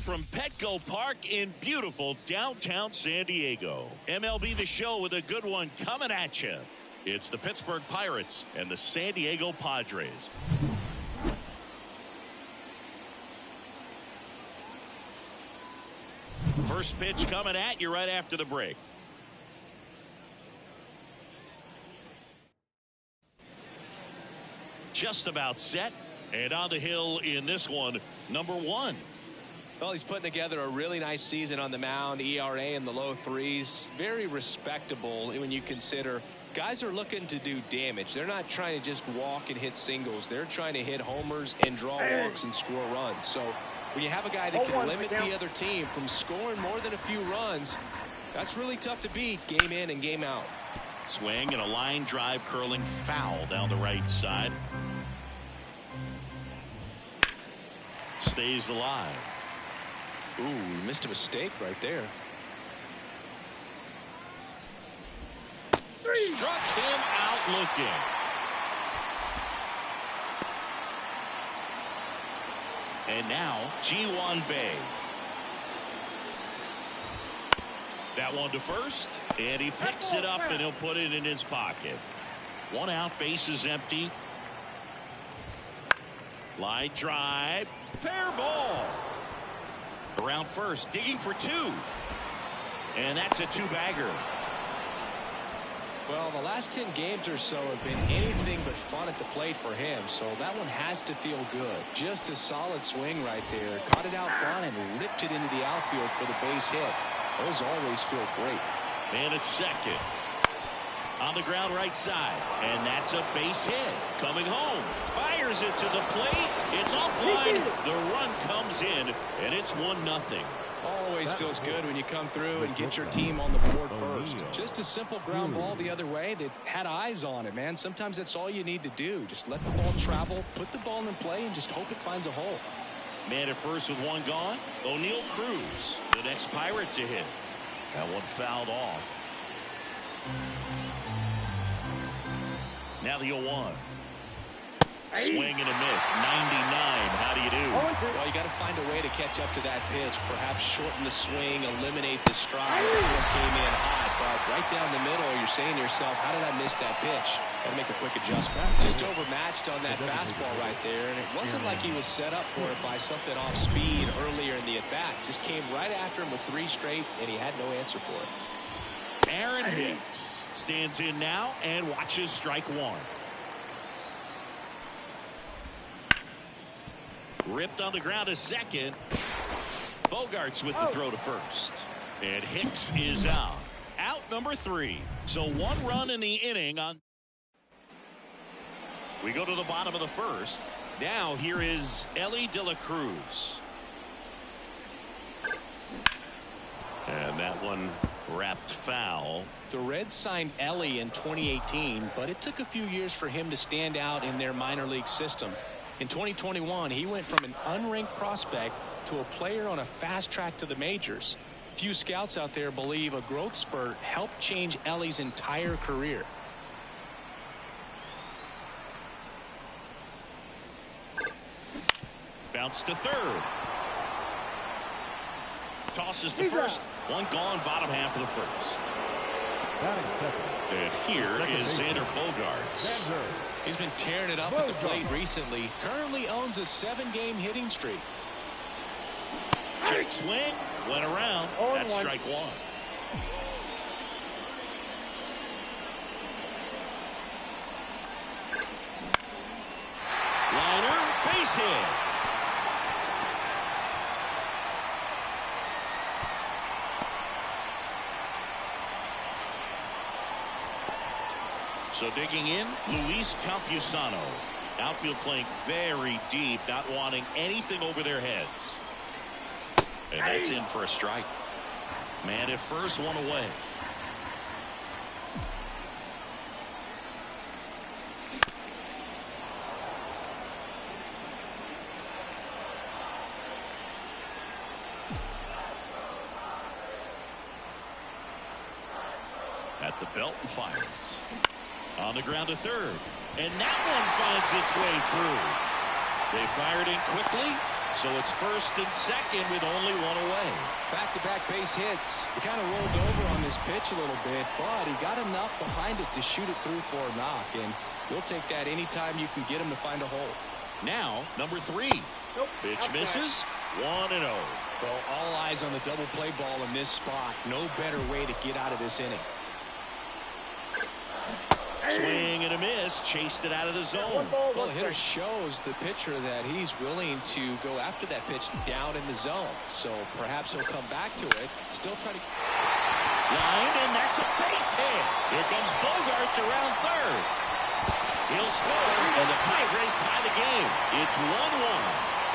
From Petco Park in beautiful downtown San Diego. MLB The Show with a good one coming at you. It's the Pittsburgh Pirates and the San Diego Padres. First pitch coming at you right after the break. Just about set, and on the hill in this one, number 1. Well, he's putting together a really nice season on the mound. ERA in the low 3s. Very respectable when you consider guys are looking to do damage. They're not trying to just walk and hit singles. They're trying to hit homers and draw walks and score runs. So when you have a guy that can limit the other team from scoring more than a few runs, that's really tough to beat game in and game out. Swing and a line drive curling foul down the right side. Stays alive. Ooh, missed a mistake right there. Struck him out looking. And now G1 Bay. That one to first, and he picks it up and he'll put it in his pocket. 1 out, base is empty. Line drive, fair ball. Around first, digging for 2. And that's a 2-bagger. Well, the last 10 games or so have been anything but fun at the plate for him, so that one has to feel good. Just a solid swing right there. Caught it out front and ripped it into the outfield for the base hit. Those always feel great. And it's second. On the ground right side, and that's a base hit. Coming home, fires it to the plate. It's offline. The run comes in, and it's 1-0. Always feels good when you come through and get your team on the board first. Just a simple ground ball the other way that had eyes on it, man. Sometimes that's all you need to do. Just let the ball travel, put the ball in play, and just hope it finds a hole. Man at first with 1 gone. O'Neal Cruz, the next Pirate to hit. That one fouled off. Now the 0-1. Swing and a miss. 99. How do you do? Well, you got to find a way to catch up to that pitch. Perhaps shorten the swing, eliminate the stride. That one came in hot, but right down the middle, you're saying to yourself, how did I miss that pitch? Got to make a quick adjustment. Just overmatched on that fastball right there, and it wasn't like he was set up for it by something off speed earlier in the at-bat. Just came right after him with 3 straight, and he had no answer for it. Aaron Hicks stands in now and watches strike 1. Ripped on the ground to second. Bogarts with the throw to first. And Hicks is out. Out number 3. So 1 run in the inning on. We go to the bottom of the first. Now here is Elly De La Cruz. And that one wrapped foul. The Reds signed Elly in 2018, but it took a few years for him to stand out in their minor league system. In 2021, he went from an unranked prospect to a player on a fast track to the majors. Few scouts out there believe a growth spurt helped change Ellie's entire career. Bounce to third. Tosses to first. One gone, bottom half of the first. And here is Xander Bogaerts. He's been tearing it up at the plate recently. Currently owns a 7-game hitting streak. Check swing. Went around. That's strike one. Liner, base hit. So digging in, Luis Campusano. Outfield playing very deep, not wanting anything over their heads. And that's in for a strike. Man at first, one away. At the belt and fires. On the ground to third. And that one finds its way through. They fired in quickly, so it's first and second with only one away. Back-to-back base hits. He kind of rolled over on this pitch a little bit, but he got enough behind it to shoot it through for a knock, and you'll take that anytime you can get him to find a hole. Now, number 3. Nope. Pitch misses. 1-0. So all eyes on the double play ball in this spot. No better way to get out of this inning. Swing and a miss. Chased it out of the zone. Well, the hitter shows the pitcher that he's willing to go after that pitch down in the zone. So perhaps he'll come back to it. Still trying to... Line, and that's a base hit. Here comes Bogaerts around third. He'll score, and the Padres tie the game. It's 1-1.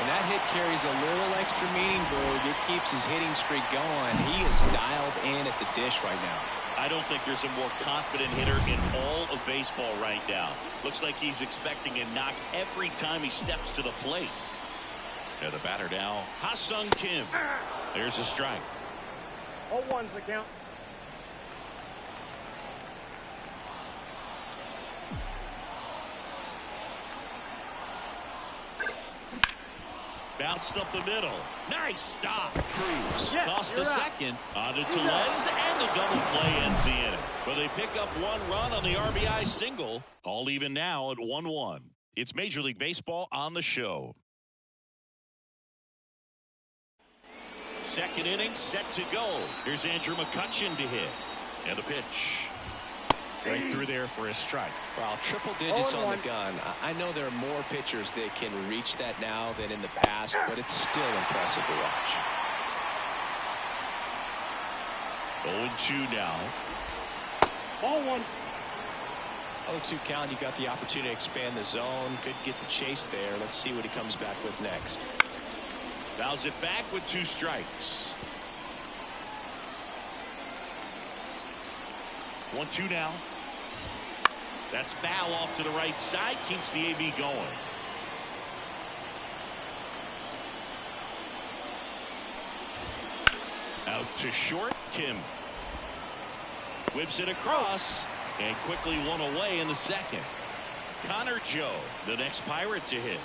And that hit carries a little extra meaning, Berg. It keeps his hitting streak going. He is dialed in at the dish right now. I don't think there's a more confident hitter in all of baseball right now. Looks like he's expecting a knock every time he steps to the plate. Yeah, the batter now, Ha-Sung Kim. There's a strike. 0-1's the count. Bounced up the middle. Nice stop. Cruz Yeah, tossed you're the out. second. On to Tellez, and the double play ends the inning. But they pick up one run on the RBI single. All even now at 1-1. It's Major League Baseball on the show. Second inning set to go. Here's Andrew McCutchen to hit. And the pitch. Right through there for a strike. Well, triple digits on the gun. I know there are more pitchers that can reach that now than in the past, but it's still impressive to watch. 0-2 now. 0-1. 0-2 count. You got the opportunity to expand the zone. Could get the chase there. Let's see what he comes back with next. Fouls it back with 2 strikes. 1-2 now. That's foul off to the right side. Keeps the AV going. Out to short. Kim whips it across and quickly one away in the second. Connor Joe, the next Pirate to hit.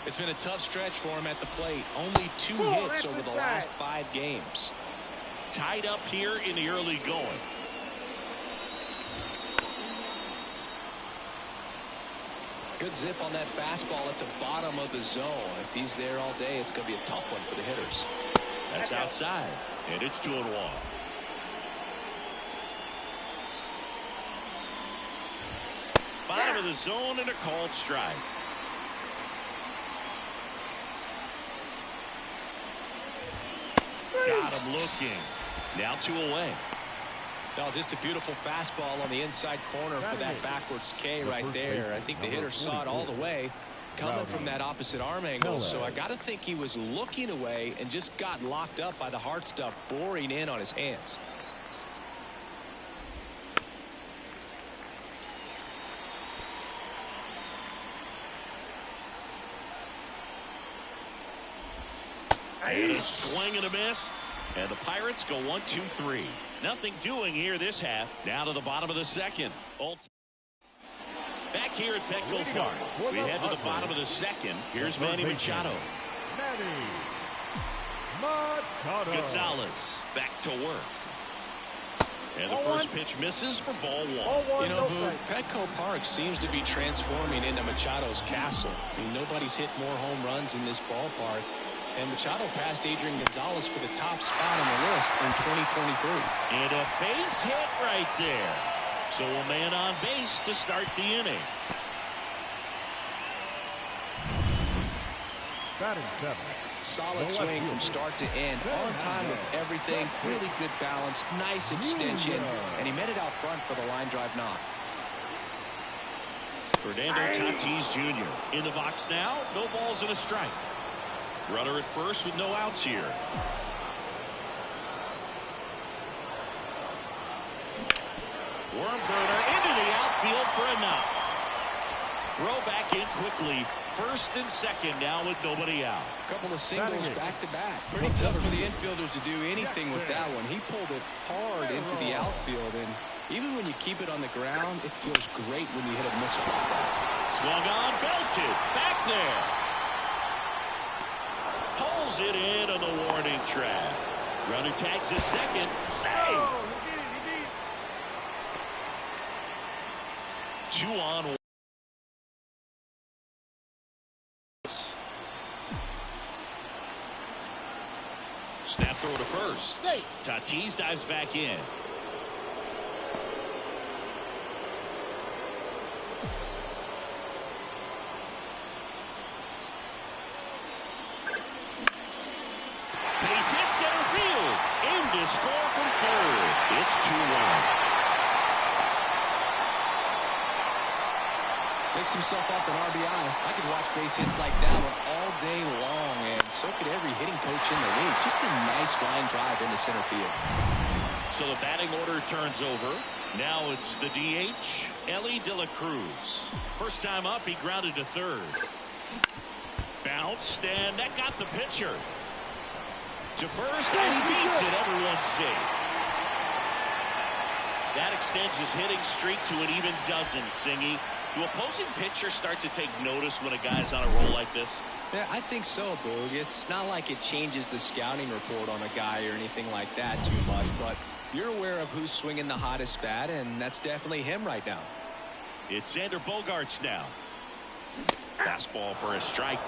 It's been a tough stretch for him at the plate. Only 2 hits over the last 5 games. Tied up here in the early going. Good zip on that fastball at the bottom of the zone. If he's there all day, it's going to be a tough one for the hitters. That's outside, and it's 2-1. Bottom of the zone and a called strike. Got him looking. Now 2 away. Well, just a beautiful fastball on the inside corner for that backwards K right there. I think the hitter saw it all the way coming from that opposite arm angle. So I got to think he was looking away and just got locked up by the hard stuff boring in on his hands. And a swing and a miss. And the Pirates go 1-2-3. Nothing doing here this half. Now to the bottom of the second. Back here at Petco Park, we head to the bottom of the second. Here's Manny Machado. Gonzalez back to work. And the first pitch misses for ball one. You know, Petco Park seems to be transforming into Machado's castle. I mean, nobody's hit more home runs in this ballpark. And Machado passed Adrian Gonzalez for the top spot on the list in 2023. And a base hit right there. So a man on base to start the inning. Batting seventh. Solid swing from start to end. On time with everything. Really good balance. Nice extension. And he met it out front for the line drive knock. Fernando Tatis Jr. in the box now. No balls and a strike. Runner at first with no outs here. Worm burner into the outfield for a knock. Throw back in quickly. First and second now with nobody out. A couple of singles back to back. Pretty tough for the infielders to do anything with that one. He pulled it hard into the outfield, and even when you keep it on the ground, it feels great when you hit a missile like that. Swung on, belted, back there. Pulls it in on the warning track. Runner tags at second. Save! 2 on 1. Snap throw to first. Tatis dives back in. Base hit center field. In to score from third. It's 2-1. Picks himself up an RBI. I could watch base hits like that one all day long, and so could every hitting coach in the league. Just a nice line drive into center field. So the batting order turns over. Now it's the DH, Ellie De La Cruz. First time up, he grounded to third. Bounced, and that got the pitcher. To first, and he beats it. Everyone's safe. That extends his hitting streak to an even dozen, Singy. Do opposing pitchers start to take notice when a guy's on a roll like this? Yeah, I think so, Boog. It's not like it changes the scouting report on a guy or anything like that too much, but you're aware of who's swinging the hottest bat, and that's definitely him right now. It's Xander Bogaerts now. Fastball for a strike.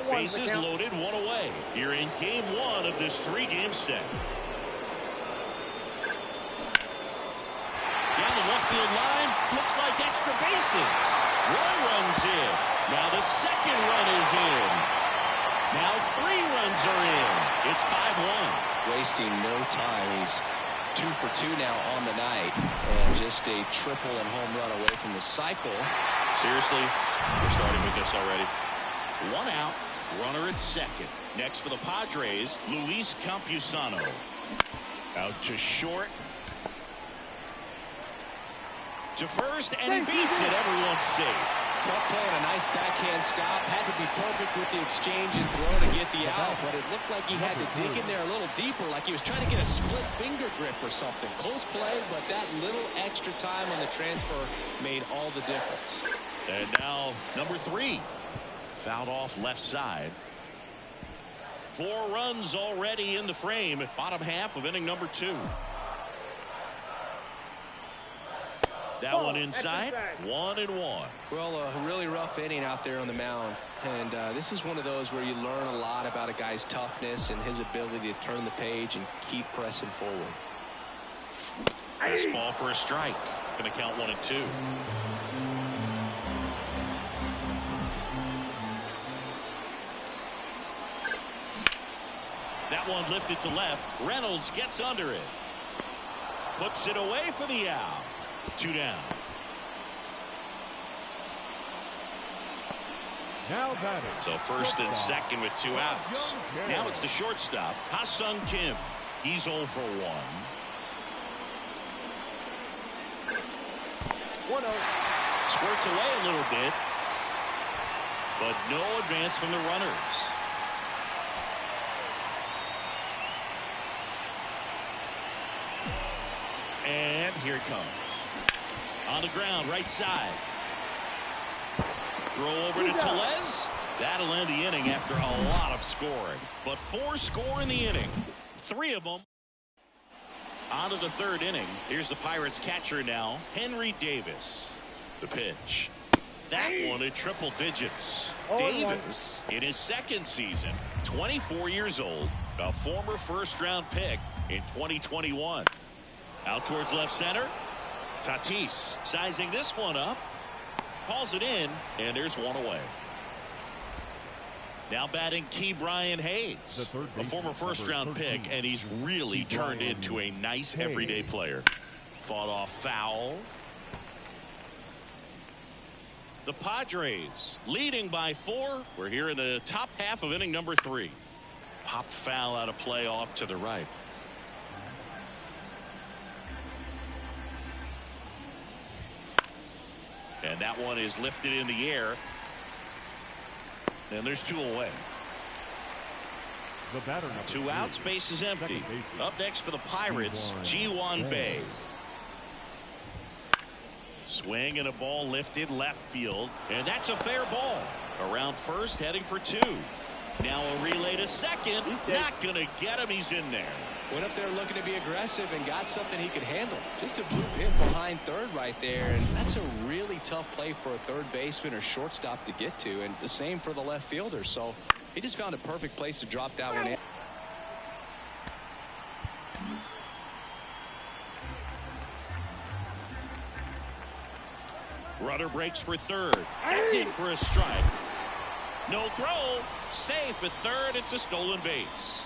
Bases loaded, 1 away. You're in game 1 of this 3-game set. Down the left field line, looks like extra bases. 1 run's in. Now the second run is in. Now 3 runs are in. It's 5-1. Wasting no time. He's 2 for 2 now on the night, and just a triple and home run away from the cycle. Seriously, we're starting with this already. 1 out, runner at second. Next for the Padres, Luis Campusano. Out to short. To first, and he beats it. Everyone's safe. Tough play and a nice backhand stop. Had to be perfect with the exchange and throw to get the out, but it looked like he had to dig in there a little deeper, like he was trying to get a split finger grip or something. Close play, but that little extra time on the transfer made all the difference. And now number 3. Fouled off left side. 4 runs already in the frame. Bottom half of inning number 2. That one inside. 1-1. Well, a really rough inning out there on the mound. And this is one of those where you learn a lot about a guy's toughness and his ability to turn the page and keep pressing forward. Fastball for a strike. Going to count 1 and 2. That one lifted to left. Reynolds gets under it. Puts it away for the out. 2 down. Now batting. So first and second with 2 outs. Now it's the shortstop, Ha-Sung Kim. He's 0 for 1. 1-0. Squirts away a little bit, but no advance from the runners. Here it comes. On the ground, right side. Throw over to Tellez. That'll end the inning after a lot of scoring. But 4 score in the inning. 3 of them. On to the 3rd inning. Here's the Pirates catcher now, Henry Davis. The pitch. That one at triple digits. Davis, in his 2nd season, 24 years old, a former first-round pick in 2021. Out towards left center. Tatis sizing this one up. Calls it in, and there's one away. Now batting Key Brian Hayes, a former first-round pick, and he's really turned into a nice everyday player. Fought off foul. The Padres leading by 4. We're here in the top half of inning number 3. Popped foul out of play off to the right. And that one is lifted in the air. And there's 2 away. The batter, 2 outs, base is empty. Up next for the Pirates, G1 Bay. Swing and a ball lifted left field. And that's a fair ball. Around first, heading for 2. Now a relay to second. Not going to get him. He's in there. Went up there looking to be aggressive and got something he could handle. Just a blue hit behind third right there. And that's a really tough play for a third baseman or shortstop to get to. And the same for the left fielder. So he just found a perfect place to drop that one in. Runner breaks for third. That's in for a strike. No throw. Safe at third. It's a stolen base.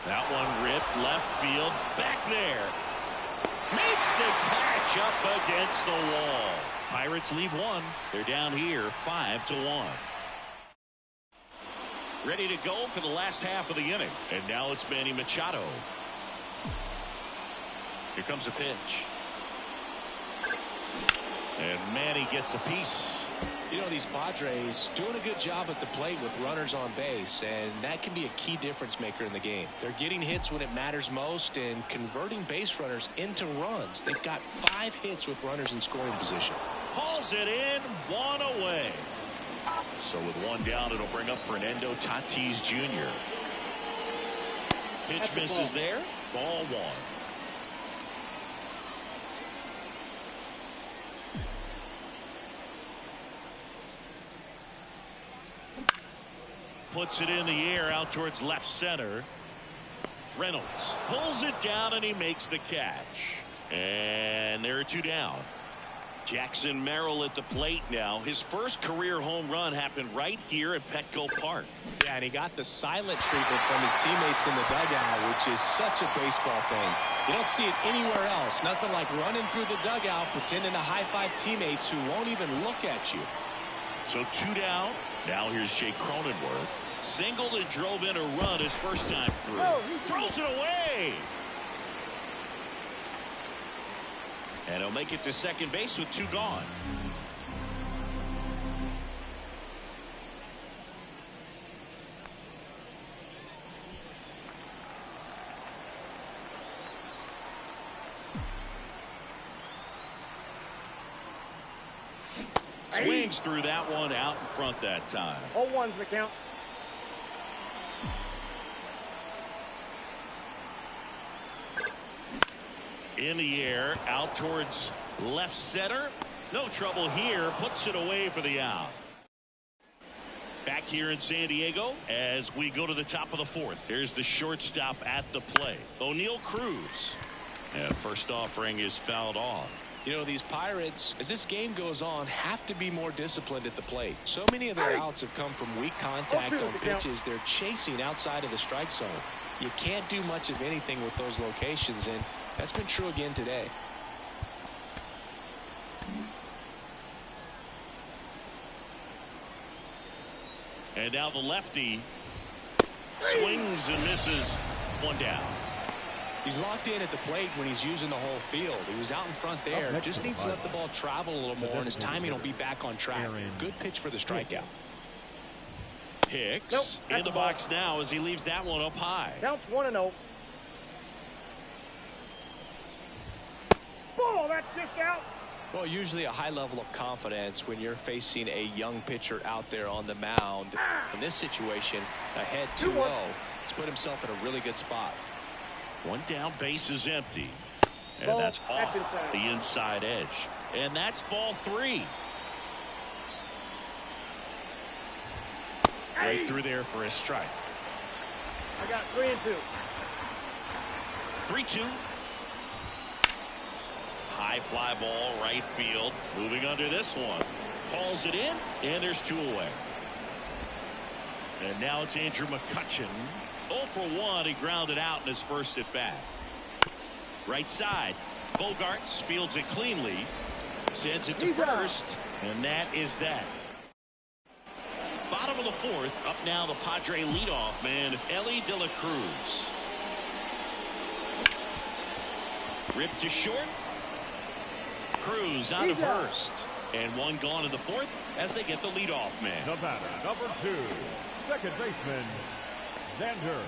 That one ripped left field. Back there. Makes the catch up against the wall. Pirates leave 1. They're down here 5-1. Ready to go for the last half of the inning. And now it's Manny Machado. Here comes a pitch. And Manny gets a piece. You know, these Padres doing a good job at the plate with runners on base, and that can be a key difference maker in the game. They're getting hits when it matters most and converting base runners into runs. They've got 5 hits with runners in scoring position. Hauls it in, 1 away. So with 1 down, it'll bring up Fernando Tatis Jr. Pitch misses there. Ball 1. Puts it in the air out towards left center. Reynolds pulls it down and he makes the catch. And there are 2 down. Jackson Merrill at the plate now. His first career home run happened right here at Petco Park. Yeah, and he got the silent treatment from his teammates in the dugout, which is such a baseball thing. You don't see it anywhere else. Nothing like running through the dugout, pretending to high-five teammates who won't even look at you. So 2 down. Now here's Jake Cronenworth. Singled and drove in a run his first time through. Throws it away. And he'll make it to second base with 2 gone. Swings through that one out in front that time. 0-1's the count. In the air, out towards left center. No trouble here. Puts it away for the out. Back here in San Diego as we go to the top of the 4th. Here's the shortstop at the plate, O'Neal Cruz. And first offering is fouled off. You know, these Pirates, as this game goes on, have to be more disciplined at the plate. So many of their outs have come from weak contact on pitches they're chasing outside of the strike zone. You can't do much of anything with those locations, and that's been true again today. And now the lefty swings and misses. 1 down. He's locked in at the plate when he's using the whole field. He was out in front there. Just needs to let the ball travel a little more, and his timing will be back on track. Good pitch for the strikeout. Hicks Nope, in that's the a ball. box now as he leaves that one up high. Counts 1-0. Ball, that's just out. Well, usually a high level of confidence when you're facing a young pitcher out there on the mound. In this situation, ahead 2-0. He's put himself in a really good spot. One down, base is empty. And Ball, that's off that's inside. the inside edge. And that's ball 3. Right through there for a strike. I got 3-2. 3-2. High fly ball, right field. Moving under this one. Calls it in, and there's 2 away. And now it's Andrew McCutchen. 0 for 1. He grounded out in his first at bat. Right side. Bogarts fields it cleanly. Sends it to first. And that is that. Bottom of the 4th. Up now the Padre leadoff man, Ellie De La Cruz. Ripped to short. Cruz on to first. And 1 gone in the 4th as they get the leadoff man. The batter, number 2, second baseman, Xander.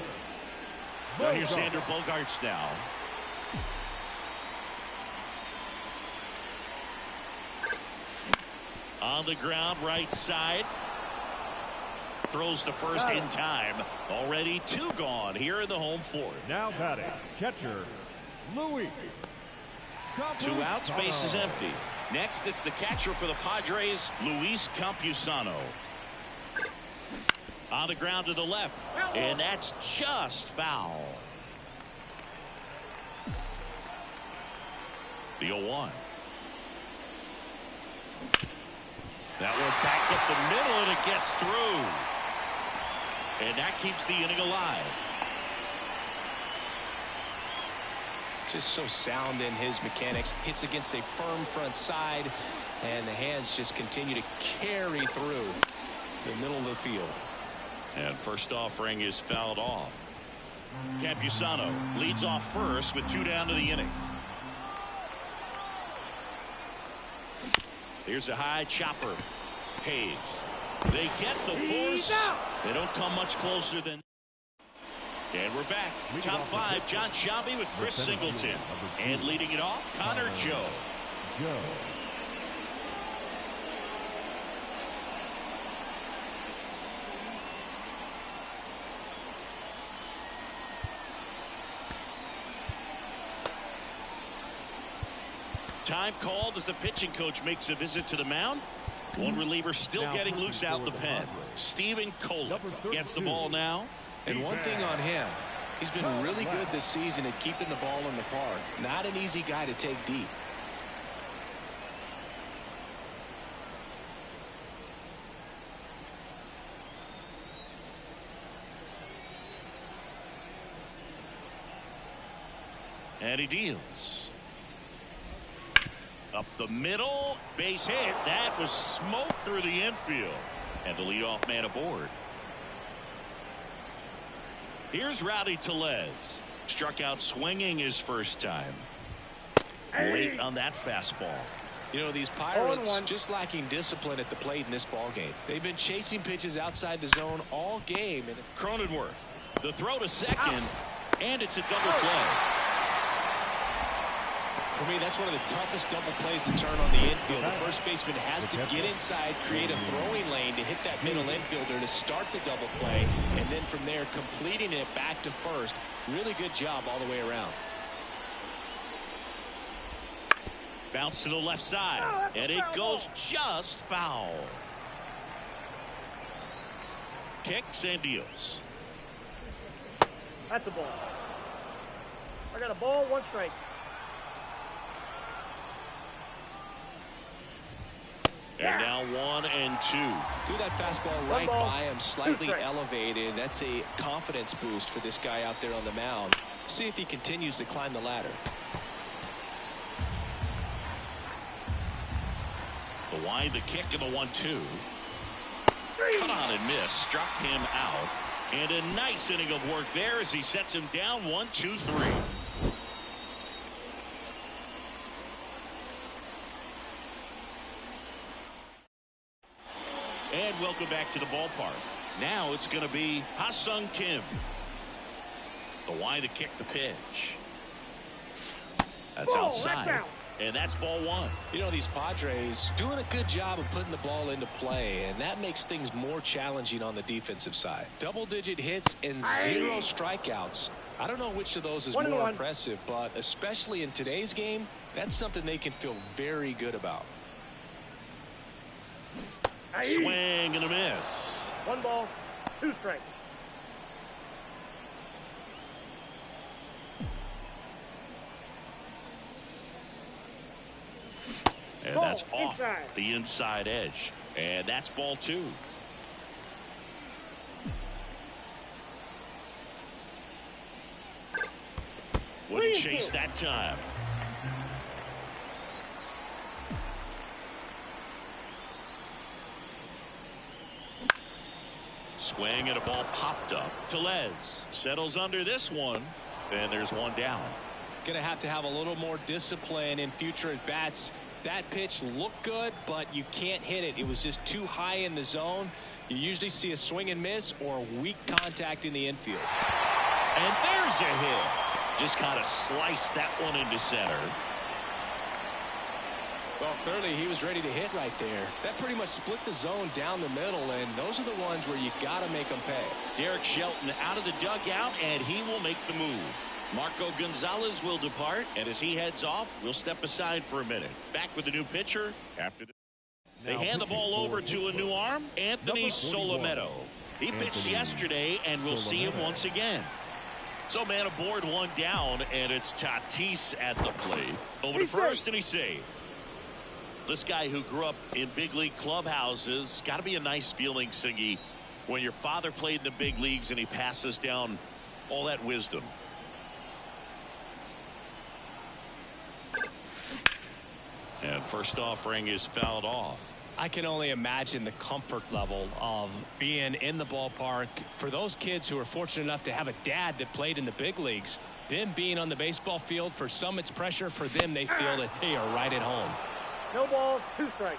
Now here's Xander Bogarts now. On the ground, right side. Throws to first in time. Already 2 gone here in the home 4th. Now batting, catcher, Luis. 2 outs, base is empty. Next, it's the catcher for the Padres, Luis Campusano. On the ground to the left, and that's just foul. The 0-1. That one backed up the middle, and it gets through. And that keeps the inning alive. Just so sound in his mechanics. Hits against a firm front side, and the hands just continue to carry through the middle of the field. And first offering is fouled off. Campusano leads off first with 2 down to the inning. Here's a high chopper. Hayes. They get the force. They don't come much closer than. And we're back. Top 5, John Shelby with Chris Singleton. And leading it off, Connor Joe. Time called as the pitching coach makes a visit to the mound. One reliever still getting loose out in the pen. Stephen Kohler gets the ball now. And one thing on him, he's been really good this season at keeping the ball in the park. Not an easy guy to take deep. And he deals. Up the middle, base hit. That was smoke through the infield. And the leadoff man aboard. Here's Rowdy Tellez. Struck out swinging his first time. Late on that fastball. You know, these Pirates just lacking discipline at the plate in this ball game. They've been chasing pitches outside the zone all game. And Cronenworth. The throw to second. And it's a double play. For me, that's one of the toughest double plays to turn on the infield. The first baseman has to get inside, create a throwing lane to hit that middle infielder to start the double play, and then from there completing it back to first. Really good job all the way around. Bounce to the left side, and it goes just foul. Kicks and deals. That's a ball. I got a ball, 1 strike. And now 1 and 2. Threw that fastball right by him, slightly elevated. That's a confidence boost for this guy out there on the mound. See if he continues to climb the ladder. The wind, the kick, and the 1-2. Cut on and miss. Struck him out. And a nice inning of work there as he sets him down 1-2-3. And welcome back to the ballpark. Now it's going to be Ha-Sung Kim. The line to kick the pitch. That's outside. That's out. And that's ball one. You know, these Padres doing a good job of putting the ball into play, and that makes things more challenging on the defensive side. Double-digit hits and 0 strikeouts. I don't know which of those is more impressive, but especially in today's game, that's something they can feel very good about. Swing and a miss. 1 ball, 2 strikes. And that's off the inside edge. And that's ball 2. Wouldn't chase that time. Swing and a ball popped up. Tellez settles under this one. And there's one down. Going to have a little more discipline in future at bats. That pitch looked good, but you can't hit it. It was just too high in the zone. You usually see a swing and miss or weak contact in the infield. And there's a hit. Just kind of sliced that one into center. Well, clearly he was ready to hit right there. That pretty much split the zone down the middle, and those are the ones where you got to make them pay. Derek Shelton out of the dugout, and he will make the move. Marco Gonzalez will depart, and as he heads off, we'll step aside for a minute. Back with the new pitcher after they hand the ball over to a new arm, Anthony Solometo. He pitched yesterday, and we'll see him once again. So man aboard, 1 down, and it's Tatis at the plate. Over to first, and he's safe. This guy who grew up in big league clubhouses, got to be a nice feeling, Singy, when your father played in the big leagues and he passes down all that wisdom. And first offering is fouled off. I can only imagine the comfort level of being in the ballpark for those kids who are fortunate enough to have a dad that played in the big leagues. Them being on the baseball field, for some it's pressure. For them, they feel that they are right at home. No balls, 2 strikes.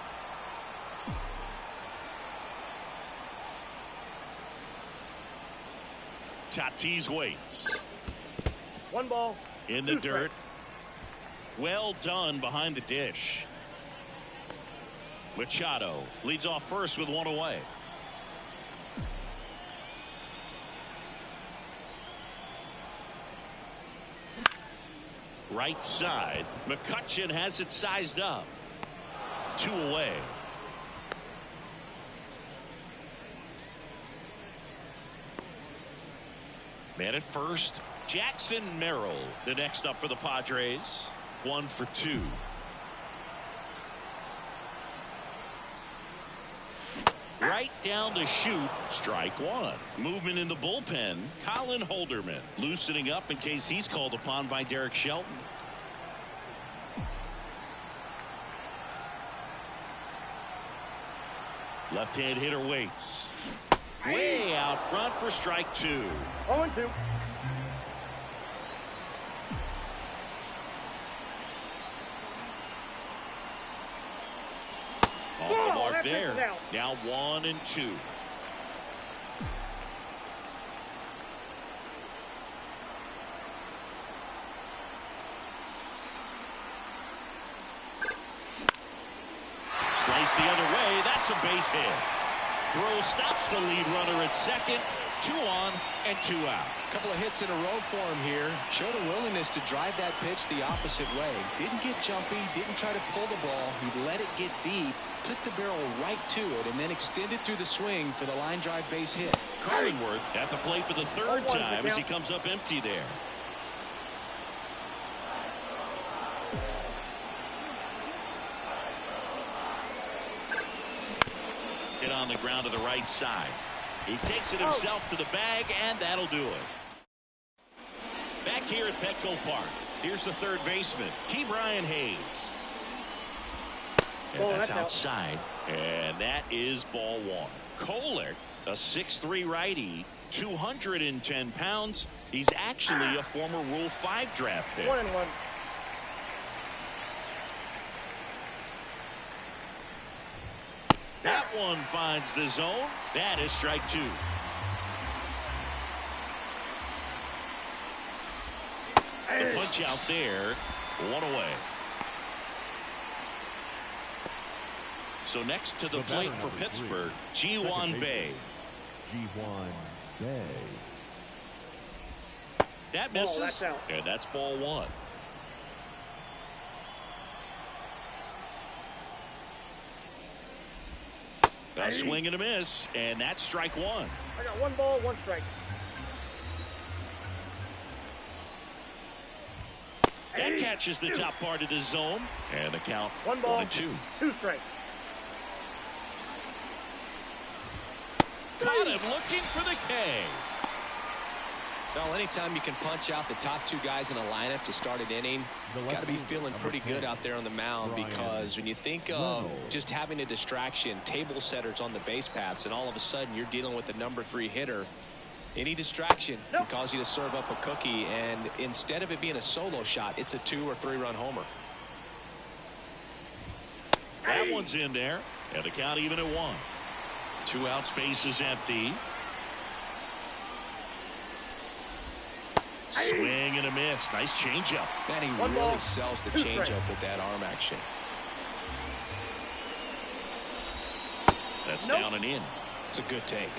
Tatis waits. 1 ball. In the dirt. Well done behind the dish. Machado leads off first with 1 away. Right side. McCutchen has it sized up. 2 away. Man at first. Jackson Merrill, the next up for the Padres. 1 for 2. Right down to shoot. Strike 1. Movement in the bullpen. Colin Holderman loosening up in case he's called upon by Derek Shelton. Left-hand hitter waits. Way out front for strike 2. 0-2. Off the mark there. Now 1 and 2. Slice the other way. That's a base hit. Throw stops the lead runner at second. 2 on and 2 out. A couple of hits in a row for him here. Showed a willingness to drive that pitch the opposite way. Didn't get jumpy. Didn't try to pull the ball. He let it get deep. Took the barrel right to it and then extended through the swing for the line drive base hit. Cronenworth at the plate for the 3rd time as he comes up empty there. Hit on the ground to the right side. He takes it himself to the bag, and that'll do it. Back here at Petco Park, here's the 3rd baseman, Ke'Bryan Hayes. And that's outside, and that is ball 1. Kohler, a 6'3" righty, 210 pounds. He's actually a former Rule 5 draft pick. 1-1. That one finds the zone. That is strike 2. The punch out there. 1 away. So next to the plate for Pittsburgh, G1 Bay. G1 Bay. That misses, that's out. and that's ball 1. A swing and a miss, and that's strike 1. I got 1 ball, 1 strike. That catches the top part of the zone, and the count 1 ball, 1-2. 2 strikes. Caught him looking for the K. Well, anytime you can punch out the top 2 guys in a lineup to start an inning, got to be feeling pretty good out there on the mound, because when you think of just having a distraction, table setters on the base paths, and all of a sudden you're dealing with the number 3 hitter, any distraction can cause you to serve up a cookie, and instead of it being a solo shot, it's a 2 or 3 run homer. That one's in there, and the count even at 1. 2 out, space is empty. Swing and a miss. Nice changeup. Man, he 1 really ball, sells the 2 strikes. changeup with that arm action. That's down and in. It's a good take.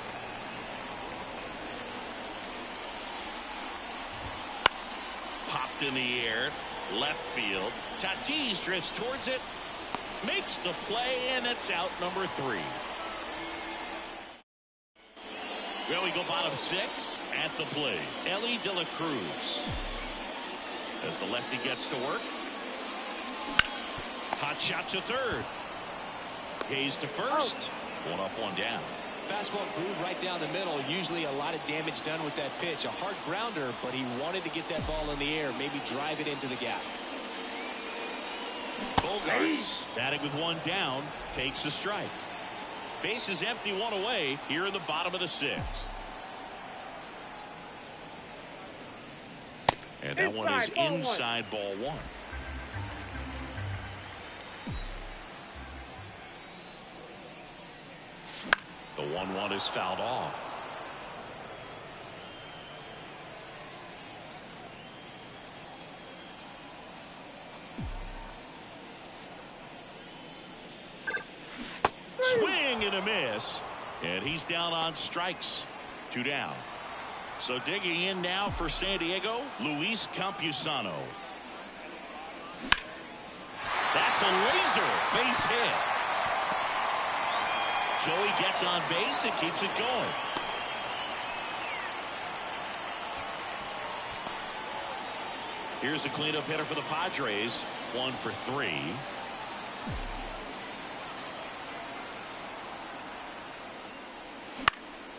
Popped in the air, left field. Tatis drifts towards it, makes the play, and it's out number 3. Well, we go bottom 6 at the plate. Ellie De La Cruz. As the lefty gets to work. Hot shot to third. Hayes to first. 1 up, 1 down. Fastball groove right down the middle. Usually a lot of damage done with that pitch. A hard grounder, but he wanted to get that ball in the air, maybe drive it into the gap. Bogarts batting with 1 down, takes a strike. Base is empty, 1 away here in the bottom of the 6th. And that one is inside ball 1. The 1-1 is fouled off. Swing and a miss, and he's down on strikes. 2 down. So digging in now for San Diego, Luis Campusano. That's a laser base hit. Joey gets on base and keeps it going. Here's the cleanup hitter for the Padres. 1 for 3.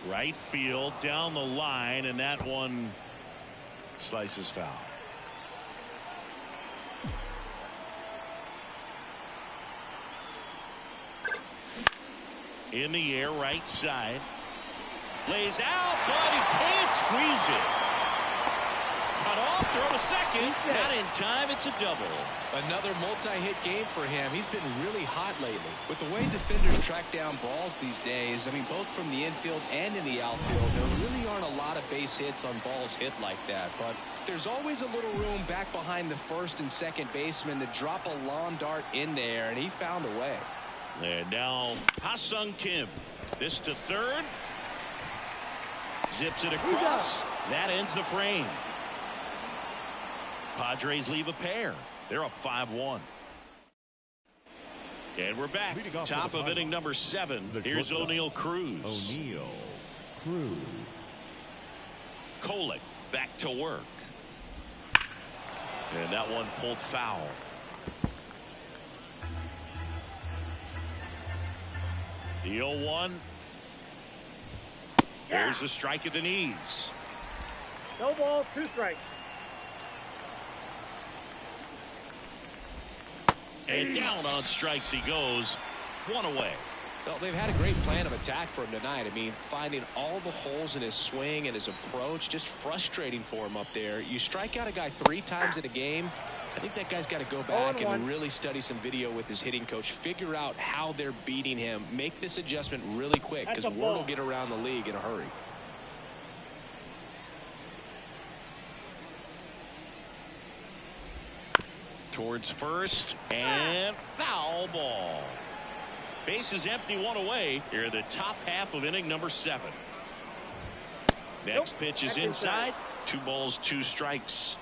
Right field down the line, and that one slices foul. In the air, right side. Lays out, but he can't squeeze it. Cut off, throw to second. Not in time, it's a double. Another multi-hit game for him. He's been really hot lately. With the way defenders track down balls these days, I mean, both from the infield and in the outfield, there really aren't a lot of base hits on balls hit like that. But there's always a little room back behind the first and second baseman to drop a lawn dart in there, and he found a way. And now Ha-Sung Kim. This to third. Zips it across. That ends the frame. Padres leave a pair. They're up 5-1. And we're back. Top of inning number 7. Here's O'Neal Cruz. O'Neal Cruz. Kolek back to work. And that one pulled foul. The 0-1. There's a strike at the knees. No balls, 2 strikes. And down on strikes he goes. 1 away. Well, they've had a great plan of attack for him tonight. I mean, finding all the holes in his swing and his approach, just frustrating for him up there. You strike out a guy 3 times in a game, I think that guy's got to go back and really study some video with his hitting coach, figure out how they're beating him, make this adjustment really quick, because word will get around the league in a hurry. Towards first, and foul ball. Base is empty, 1 away. Here in the top half of inning number 7. Next pitch is inside. 2 balls, 2 strikes.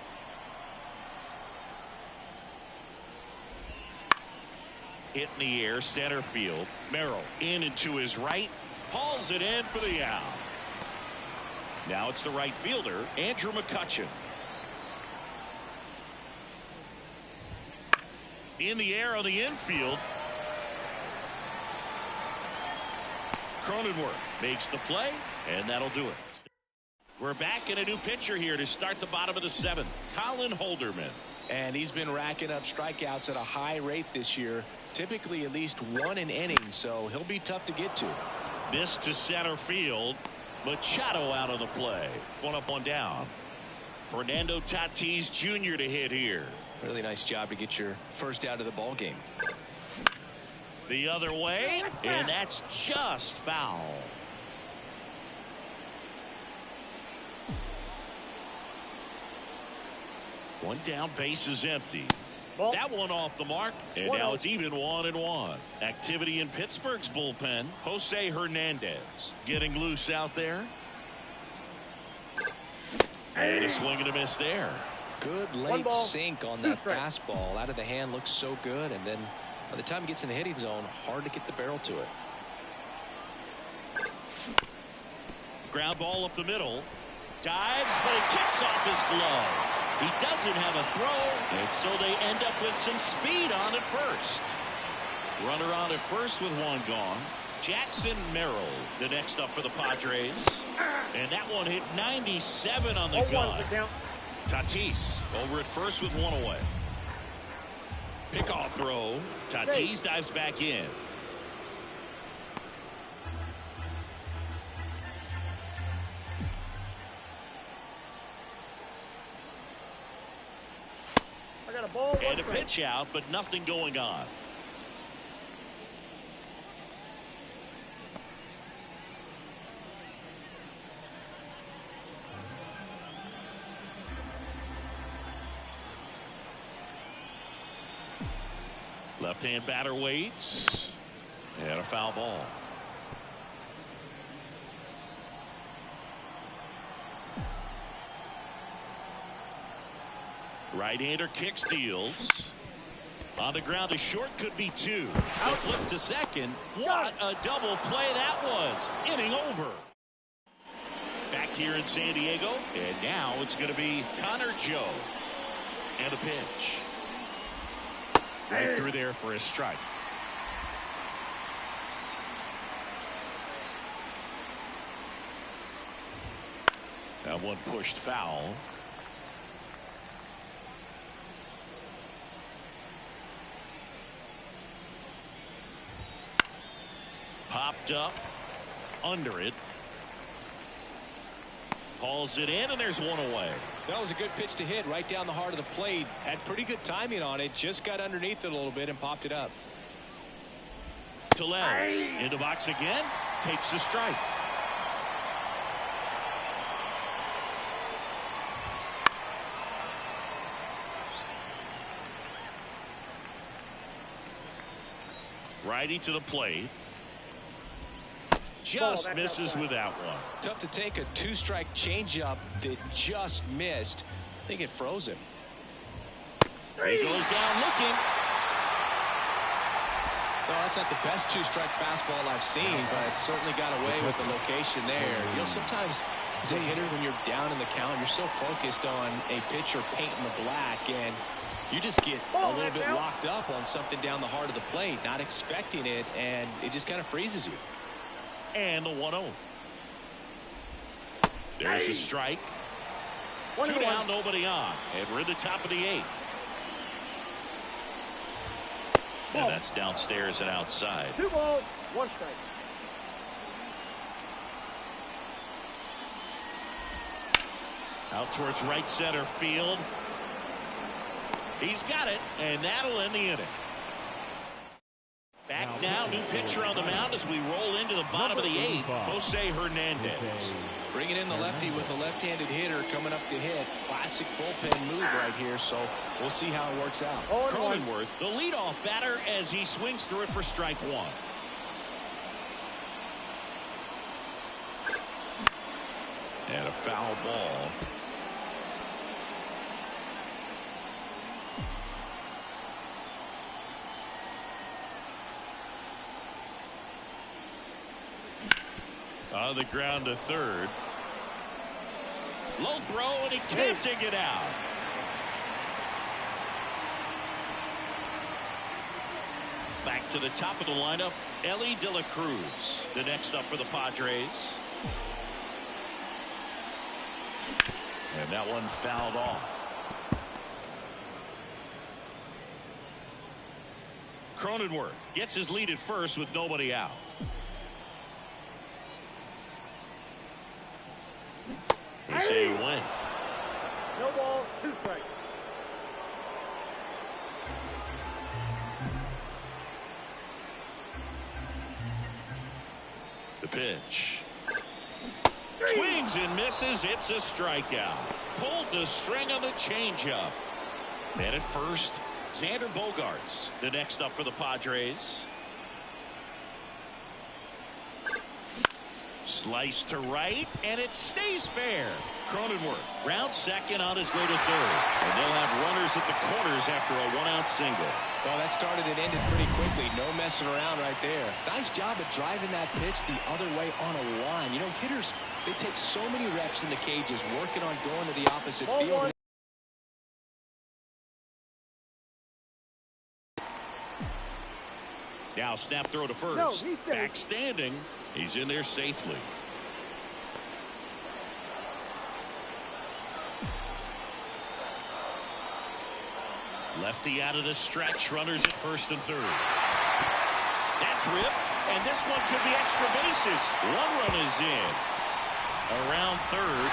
Hit in the air, center field. Merrill in and to his right. Hauls it in for the out. Now it's the right fielder, Andrew McCutchen. In the air on the infield. Cronenworth makes the play, and that'll do it. We're back in a new pitcher here to start the bottom of the 7th. Colin Holderman. And he's been racking up strikeouts at a high rate this year, typically at least 1 an inning, so he'll be tough to get to. This to center field. Machado out of the play. 1 up, 1 down. Fernando Tatis Jr. to hit here. Really nice job to get your first out of the ball game. The other way, and that's just foul. One down, base is empty. Ball. That one off the mark, and now it's even 1-1. Activity in Pittsburgh's bullpen. Jose Hernandez getting loose out there. And a swing and a miss there. Good late sink on that fastball. Out of the hand, looks so good, and then by the time it gets in the hitting zone, hard to get the barrel to it. Ground ball up the middle. Dives, but it kicks off his glove. He doesn't have a throw, and so they end up with some speed on at first. Runner on at first with 1 gone. Jackson Merrill, the next up for the Padres. And that one hit 97 on the gun. Tatis over at first with 1 away. Pickoff throw. Tatis dives back in. I got a ball. And a pitch out, but nothing going on. Left-hand batter waits. And a foul ball. Right-hander kick steals. On the ground, a short could be 2. The flip to second. What a double play that was. Inning over. Back here in San Diego. And now it's going to be Connor Joe. And a pitch. Right through there for a strike. That one pushed foul. Popped up under it. Hauls it in, and there's 1 away. That was a good pitch to hit right down the heart of the plate. Had pretty good timing on it. Just got underneath it a little bit and popped it up. Tellez in the box again. Takes the strike. Righty to the plate. Just misses with that one. Tough to take a 2-strike changeup that just missed. I think it froze him. He goes down looking. Well, that's not the best 2-strike fastball I've seen, but it certainly got away with the location there. You know, sometimes as a hitter, when you're down in the count, you're so focused on a pitcher painting the black, and you just get a little bit locked up on something down the heart of the plate, not expecting it, and it just kind of freezes you. And the 1-0. There's a strike. 2 down, nobody on. And we're in the top of the 8th. And that's downstairs and outside. 2 balls, 1 strike. Out towards right center field. He's got it, and that'll end the inning. Back now, new pitcher on the mound as we roll into the bottom of the 8th, Jose Hernandez. Bringing in the lefty with a left-handed hitter coming up to hit. Classic bullpen move right here, so we'll see how it works out. Cronenworth, the leadoff batter, as he swings through it for strike 1. And a foul ball. On the ground to third. Low throw, and he can't dig it out. Back to the top of the lineup, Ellie De La Cruz, the next up for the Padres. And that one fouled off. Cronenworth gets his lead at first with nobody out. They say win. No ball, 2 strikes. The pitch. Swings and misses. It's a strikeout. Pulled the string on the changeup. And at first, Xander Bogaerts, the next up for the Padres. Slice to right, and it stays fair. Cronenworth round second on his way to third. And they'll have runners at the corners after a 1-out single. Well, that started and ended pretty quickly. No messing around right there. Nice job of driving that pitch the other way on a line. You know, hitters, they take so many reps in the cages working on going to the opposite field. Now snap throw to first. No, he's safe. Back standing. He's in there safely. Lefty out of the stretch. Runners at first and third. That's ripped. And this one could be extra bases. 1 run is in. Around third.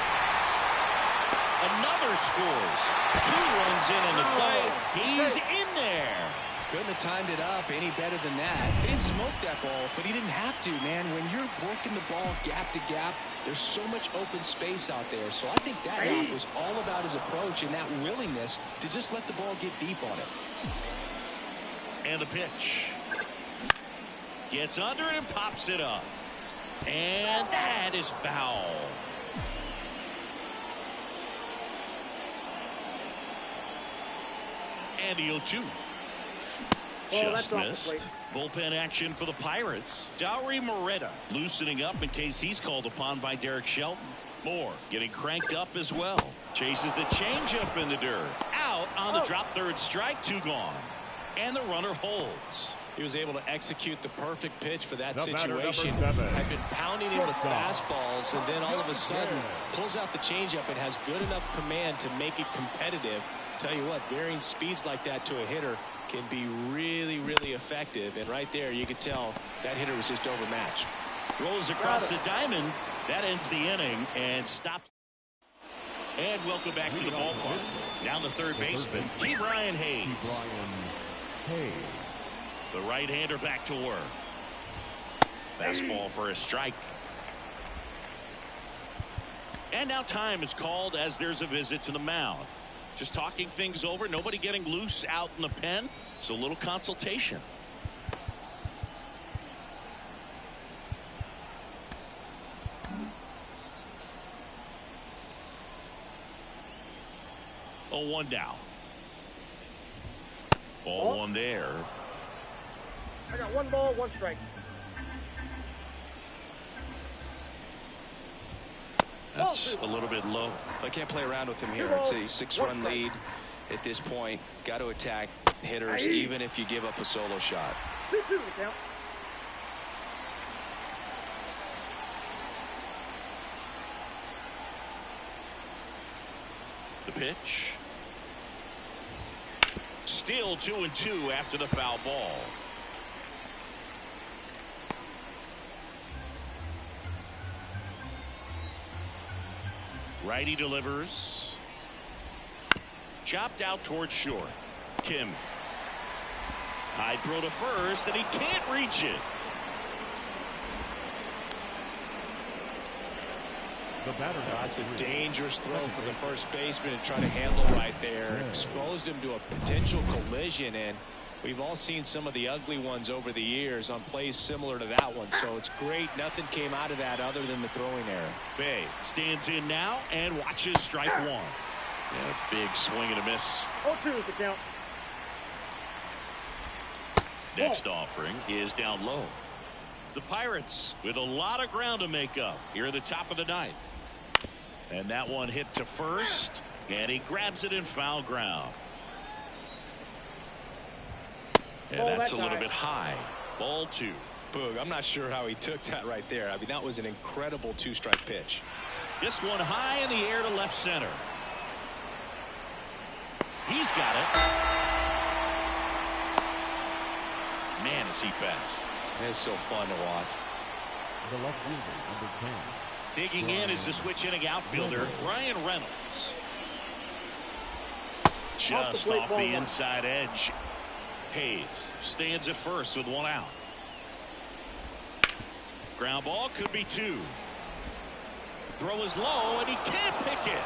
Another scores. 2 runs in on the play. He's in there. Couldn't have timed it up any better than that. He didn't smoke that ball, but he didn't have to, man. When you're working the ball gap to gap, there's so much open space out there. So I think that knock was all about his approach and that willingness to just let the ball get deep on it. And the pitch. Gets under it and pops it up. And that is foul. And the 0-2. Just missed. Bullpen action for the Pirates. Dauri Moreta loosening up in case he's called upon by Derek Shelton. Moore getting cranked up as well. Chases the changeup in the dirt. Out on the drop third strike. 2 gone. And the runner holds. He was able to execute the perfect pitch for that The situation. Had been pounding him with fastballs, and then all of a sudden pulls out the changeup and has good enough command to make it competitive. Tell you what, varying speeds like that to a hitter can be really, really effective. And right there, you could tell that hitter was just overmatched. Rolls across the diamond. That ends the inning and stops. And welcome back to the ballpark. Down the third baseman, G. Brian Hayes. The right-hander back to work. Fastball for a strike. And now time is called as there's a visit to the mound. Just talking things over. Nobody getting loose out in the pen. So a little consultation. Oh, 1 down. Ball 1 there. I got 1 ball, 1 strike. That's a little bit low. I can't play around with him here. It's a 6-run lead at this point. Got to attack hitters even if you give up a solo shot. 2-2 the count. The pitch. Still 2-2 after the foul ball. Righty delivers. Chopped out towards short. Kim. High throw to first, and he can't reach it. That's a dangerous throw for the first baseman to try to handle right there. Exposed him to a potential collision, and we've all seen some of the ugly ones over the years on plays similar to that one. So it's great nothing came out of that other than the throwing error. Bay stands in now and watches strike one. And a big swing and a miss. 0-2 is the count. Next offering is down low. The Pirates with a lot of ground to make up here at the top of the ninth. And that one hit to first, and he grabs it in foul ground. And that's a little bit high. Ball two. Boog, I'm not sure how he took that right there. I mean, that was an incredible two-strike pitch. This one high in the air to left center. He's got it. Man, is he fast. It's so fun to watch. The left fielder, number 10. Digging in is the switch inning outfielder, Ryan Reynolds. Just off the inside edge. Hayes stands at first with one out. Ground ball could be two. Throw is low, and he can't pick it.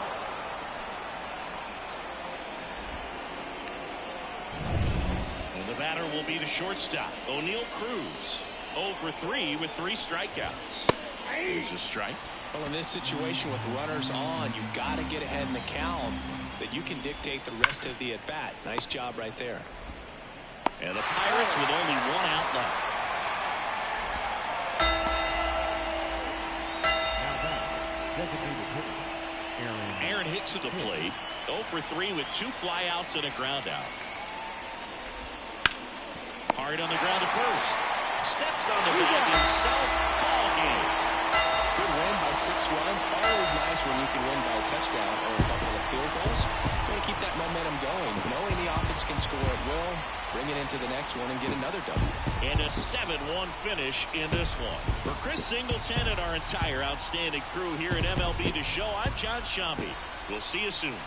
And the batter will be the shortstop, O'Neal Cruz. 0 for 3 with 3 strikeouts. Here's a strike. Well, in this situation with runners on, you've got to get ahead in the count so that you can dictate the rest of the at-bat. Nice job right there. And the Pirates with only 1 out left. Aaron hits at the plate. 0 for 3 with 2 flyouts and a ground out. Hard on the ground to first. Steps on the bag himself. Ball game. Good win by 6 runs. Always nice when you can win by a touchdown or a couple of field goals. You want to keep that momentum going. Knowing the offense can score at will, bring it into the next one and get another double. And a 7-1 finish in this one. For Chris Singleton and our entire outstanding crew here at MLB The Show, I'm John Shambi. We'll see you soon.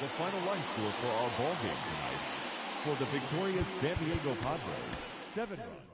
The final line score for our ball game tonight. For the victorious San Diego Padres, 7 runs.